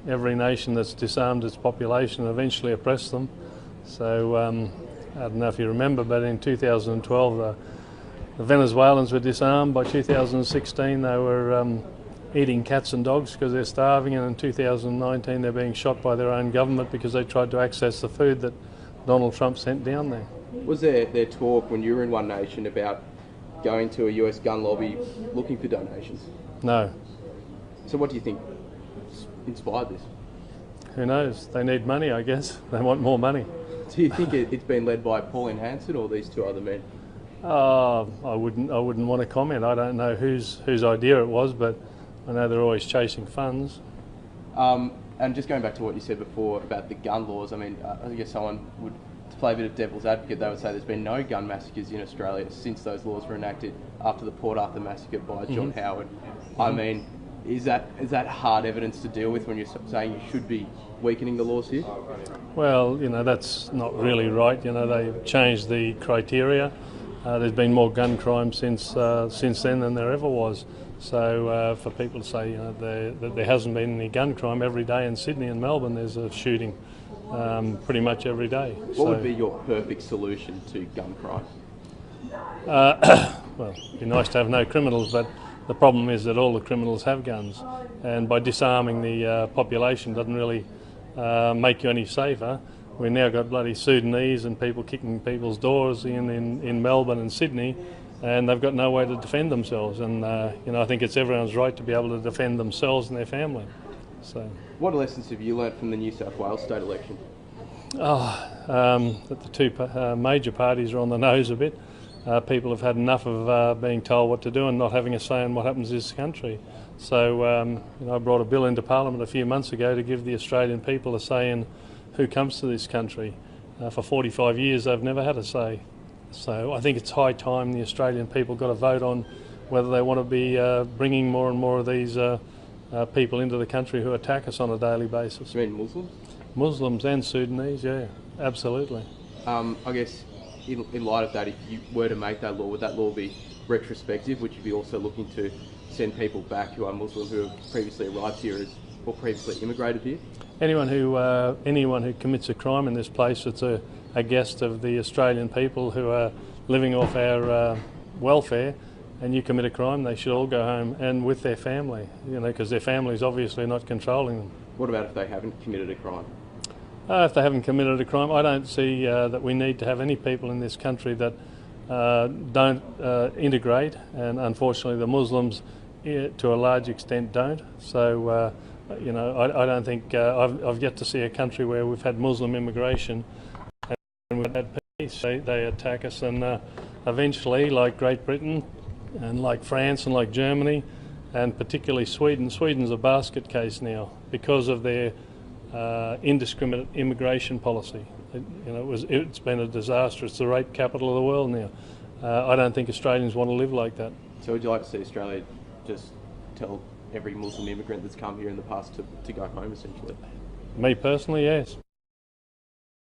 every nation that's disarmed its population and eventually oppressed them. So I don't know if you remember, but in 2012 the Venezuelans were disarmed. By 2016 they were eating cats and dogs because they're starving, and in 2019 they're being shot by their own government because they tried to access the food that Donald Trump sent down there. Was there talk when you were in One Nation about going to a US gun lobby looking for donations? No. So what do you think inspired this? Who knows? They need money, I guess. They want more money. Do you think it's been led by Pauline Hanson or these two other men? I wouldn't want to comment. I don't know whose idea it was, but I know they're always chasing funds. And just going back to what you said before about the gun laws, I mean, I guess someone would, to play a bit of devil's advocate, they would say there's been no gun massacres in Australia since those laws were enacted after the Port Arthur massacre by John Howard. I mean, is that hard evidence to deal with when you're saying you should be weakening the laws here? Well, that's not really right. They've changed the criteria. There's been more gun crime since then than there ever was. So for people to say that there hasn't been any gun crime, every day in Sydney and Melbourne there's a shooting pretty much every day. What would be your perfect solution to gun crime? Well, it'd be nice to have no criminals, but the problem is that all the criminals have guns, and by disarming the population doesn't really make you any safer. We've now got bloody Sudanese and people kicking people's doors in Melbourne and Sydney, and they've got no way to defend themselves. And I think it's everyone's right to be able to defend themselves and their family. So, what lessons have you learnt from the New South Wales state election? That the two major parties are on the nose a bit. People have had enough of being told what to do and not having a say in what happens in this country. So I brought a bill into Parliament a few months ago to give the Australian people a say in who comes to this country. For 45 years they've never had a say. So I think it's high time the Australian people got to vote on whether they want to be bringing more and more of these people into the country who attack us on a daily basis. You mean Muslims? Muslims and Sudanese, yeah, absolutely. I guess in light of that, if you were to make that law, would that law be retrospective? Would you be also looking to send people back who are Muslim who have previously arrived here or previously immigrated here? Anyone who commits a crime in this place that's a guest of the Australian people who are living off our welfare, and you commit a crime, they should all go home and with their family, because their family's obviously not controlling them. What about if they haven't committed a crime? If they haven't committed a crime, I don't see that we need to have any people in this country that don't integrate, and unfortunately the Muslims to a large extent don't. So I don't think I've yet to see a country where we've had Muslim immigration and we've had peace. They attack us, and eventually, like Great Britain and like France and like Germany and particularly Sweden. Sweden's a basket case now because of their indiscriminate immigration policy. It's been a disaster. It's the rape capital of the world now. I don't think Australians want to live like that. So would you like to see Australia just tell every Muslim immigrant that's come here in the past to go home, essentially? Me personally, yes.